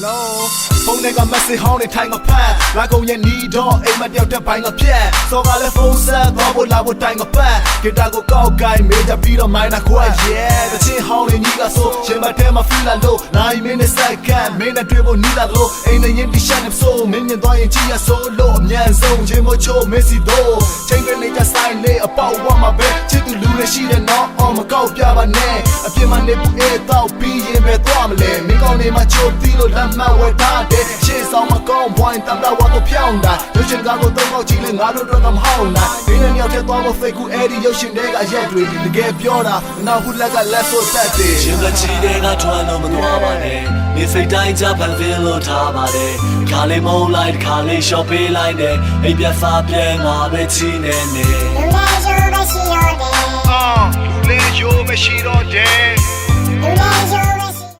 Hello ဖုန်းနဲ့က message ဟောင်းနဲ့ထိုင်ကဖတ်လာကုန်ရဲ့နီးတော့အိမ်မတယောက်တဲ့ဘိုင်းကပြက်စောကလည်းဖုန်းဆက်တော့ဖို့လာဖို့တိုင်ကပတ်ဂီတာကိုကောက်ကိုင်းမေးကြပြီးတော့မိုင်းနာခွဲ yeah တချင်းဟောင်းနဲ့ညီကဆိုရှင်မထဲမှာ feel လာလို့နိုင်မင်းနဲ့ second မင်းနဲ့တွေ့ဖို့နီးလာလို့အိမ်နဲ့ရင်တီရှပ်နဲ့ဆိုမင်းမြင်သွားရင်ကြည့်ရဆိုလို့အမြန်ဆုံးချင်းမချိုးမက်ဆီတို့ချိန်ကနေကြဆိုင်လေအပေါက်ဝါမှာပဲချစ်သူလူတွေရှိတယ်နော်အော်မကောက်ပြပါနဲ့အပြစ်မနေဘူးအဲ့တော့ပြီးရင်ပဲသွားမလဲမင်းကောင်းနေမှာချိုးသီးလို့လက်မှတ်ဝယ်ထားတယ်ရှေ့ဆောင်မကောင်းဘွိုင်းတမ်းတော့ဝါတော့ဖြောင်းတာရုပ်ရှင်ကားကိုတော့ကောက်ကြည့်လဲငါတို့တော့မဟောင်းတာဒီနေ့ရောက်တဲ့သွားမ fake ကူအဲ့ဒီရုပ်ရှင်တွေကရက်တွေတကယ်ပြောတာနောက်ခုလက်ကလက်ဆိုတက်တယ်ရှင်ကချီတဲ့ကထွန်းလို့မသွားပါနဲ့နေစိတ်တိုင်းကြပန်ဖင်လို့ထားပါတယ်ခါလေးမုန်းလိုက်ခါလေးရှော့ပေးလိုက်တယ်အိပ်ပြတ်စားပြဲငါပဲချီနေနေလူလေးရိုးမရှိတော့တယ်